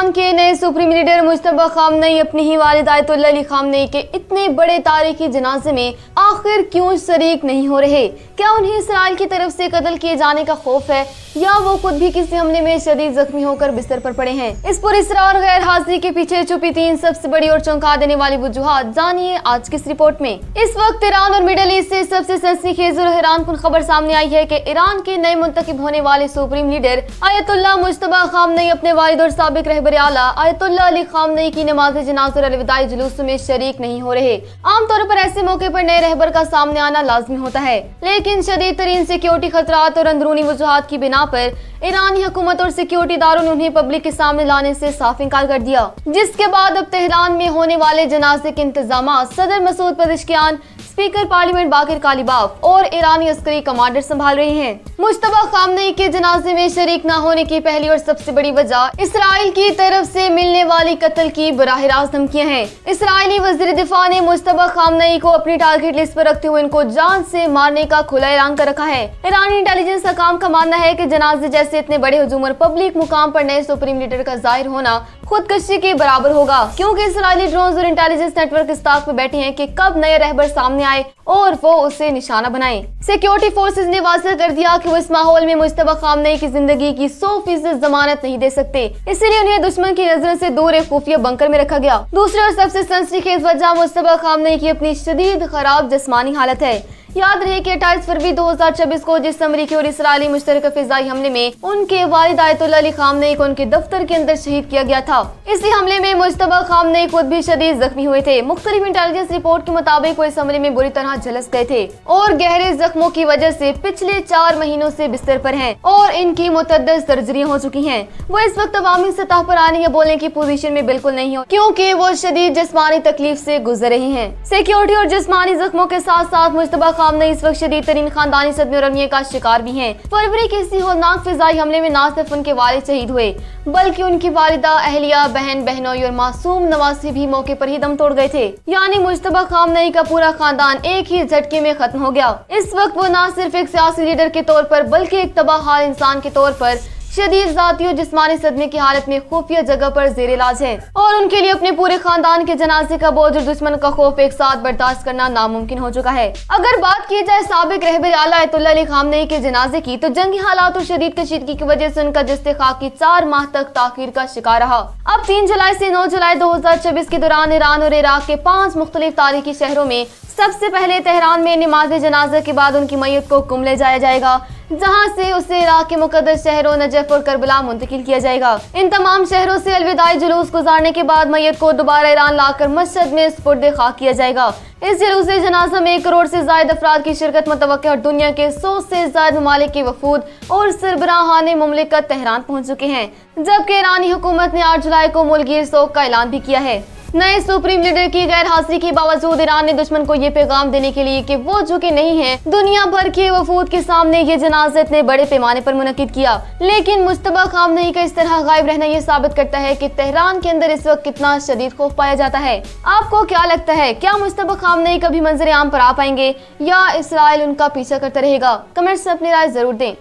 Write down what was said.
Iran के नए supreme leader Mojtaba Khamenei अपनी ही वालिद आयतुल्लाह अली खामनेई के इतने बड़े तारीखी जनाजे में आखिर क्यों शरीक नहीं हो रहे? क्या उन्हें इसराइल की तरफ से कत्ल किए जाने का खौफ है या वो खुद भी किसी हमले में शदीद जख्मी होकर बिस्तर पर पड़े हैं? इस पुरअसरार और गैर हाजिरी के पीछे छुपी 3 सबसे बड़ी और चौंका देने वाली वजूहात जानिए आज की इस रिपोर्ट में। इस वक्त ईरान और मिडल ईस्ट से सबसे सनसनीखेज और हैरानकुन खबर सामने आई है कि ईरान के नए मुंतखब होने वाले supreme leader Ayatollah Mujtaba Khamenei अपने वालिद और साबिक रहबर आला आयतुल्लाह अली खामनेई की नमाज जनाज़ा और अलविदाई जुलूस में शरीक नहीं हो रहे। आमतौर पर ऐसे मौके पर नए रहबर का सामने आना लाजमी होता है, लेकिन शदीद तरीन सिक्योरिटी खतरात और अंदरूनी वजूहात की बिना पर ईरानी हुकूमत और सिक्योरिटी इदारों ने उन्हें पब्लिक के सामने लाने से साफ इनकार कर दिया, जिसके बाद अब तेहरान में होने वाले जनाजे के इंतजाम सदर मसूद पेज़ेश्कियान, स्पीकर पार्लियामेंट बाकिर कालिबाफ और ईरानी अस्करी कमांडर संभाल रहे हैं। मुज्तबा खामनेई के जनाजे में शरीक न होने की पहली और सबसे बड़ी वजह इसराइल की तरफ से मिलने वाली कत्ल की बराह रास्त धमकियां हैं। इसराइली वज़ीर दिफा ने मुज्तबा खामनेई को अपनी टारगेट लिस्ट पर रखते हुए इनको जान से मारने का खुला ऐलान कर रखा है। ईरानी इंटेलिजेंस हकाम का मानना है कि जनाजे जैसे इतने बड़े हुजूम और पब्लिक मुकाम पर नए सुप्रीम लीडर का जाहिर होना खुदकशी के बराबर होगा, क्योंकि इसराइली ड्रोन्स और इंटेलिजेंस नेटवर्क इस ताक में बैठे हैं कि कब नए रहबर सामने आए और वो उसे निशाना बनाए। सिक्योरिटी फोर्सेस ने वाज़ेह कर दिया कि वो इस माहौल में मुज्तबा खामनेई की जिंदगी की 100% जमानत नहीं दे सकते, इसलिए उन्हें दुश्मन की नजर से दूर एक खुफिया बंकर में रखा गया। दूसरी और सबसे सनसनीखेज वजह मुज्तबा खामनेई की अपनी शदीद खराब जिस्मानी हालत है। याद रहे कि 28 फरवरी 2026 को जिस अमरीकी और इसराइली मुश्तरका फिजाई हमले में उनके वालिद आयतुल्लाह अली खामनेई को उनके दफ्तर के अंदर शहीद किया गया था, इसी हमले में मुज्तबा खामनेई खुद भी शदीद जख्मी हुए थे। मुख्तलिफ इंटेलिजेंस रिपोर्ट के मुताबिक वो इस हमले में बुरी तरह झुलस गए थे और गहरे जख्मों की वजह से पिछले 4 महीनों से बिस्तर पर हैं और इनकी मुतअद्दिद सर्जरियां हो चुकी हैं। वो इस वक्त अवामी सतह पर आने या बोलने की पोजीशन में बिल्कुल नहीं हो, क्योंकि वो शदीद जिस्मानी तकलीफ से गुजर रही हैं। सिक्योरिटी और जिस्मानी जख्मों के साथ साथ मुज्तबा खामनेई इस वक्त शदीद तरीन खानदानी सदमे और अलमिया का शिकार भी हैं। फरवरी के इसी होलनाक फिजाई हमले में न सिर्फ उनके वालिद शहीद हुए, बल्कि उनकी वालिदा, अहलिया, बहन, बहनोई और मासूम नवासी भी मौके पर ही दम तोड़ गए थे। यानी मुज्तबा खामनेई का पूरा खानदान एक ही झटके में खत्म हो गया। इस वक्त वो न सिर्फ एक सियासी लीडर के तौर पर बल्कि एक तबाहाल इंसान के तौर पर शदीद ज़ाती और जिस्मानी सदमे की हालत में खुफिया जगह पर ज़ेर इलाज है और उनके लिए अपने पूरे खानदान के जनाजे का बोझ और दुश्मन का खौफ एक साथ बर्दाश्त करना नामुमकिन हो चुका है। अगर बात की जाए साबिक रहबर आला आयतुल्लाह अली खामनेई के जनाजे की, तो जंगी हालात और शदीद कशीदगी की वजह से उनका जस्ते खाकी 4 माह तक ताखीर का शिकार रहा। अब 3 जुलाई से 9 जुलाई 2026 के दौरान ईरान और इराक के 5 मुख्तलिफ तारीखी शहरों में सबसे पहले तेहरान में नमाज जनाजा के बाद उनकी मैयत को कुम ले जाया जाएगा, जहां से उसे इराक के मुकद्दस शहरों नजफ और करबला मुंतकिल किया जाएगा। इन तमाम शहरों से अलविदाई जुलूस गुजारने के बाद मैयत को दोबारा ईरान लाकर मस्जिद में सुपुर्द खाक किया जाएगा। इस जुलूस जनाजा में 1 करोड़ से ज्यादा अफराद की शिरकत मुतवक्किल और दुनिया के 100 से ज्यादा ममालिक के वफूद और सरबराहान मुमलिकत तेहरान पहुंच चुके हैं, जबकि ईरानी हुकूमत ने 8 जुलाई को मुल्क सोग का ऐलान भी किया है। नए सुप्रीम लीडर की गैर हाजिरी के बावजूद ईरान ने दुश्मन को ये पैगाम देने के लिए कि वो झुके नहीं हैं, दुनिया भर के वफूद के सामने ये जनाजा इतने बड़े पैमाने पर मुनक्किद किया। लेकिन मुज्तबा खामनेई का इस तरह गायब रहना ये साबित करता है कि तेहरान के अंदर इस वक्त कितना शदीद खौफ पाया जाता है। आपको क्या लगता है, क्या मुज्तबा खामनेई कभी मंजर आम पर आ पाएंगे या इसराइल उनका पीछा करता रहेगा? कमेंट्स में अपनी राय जरूर दें।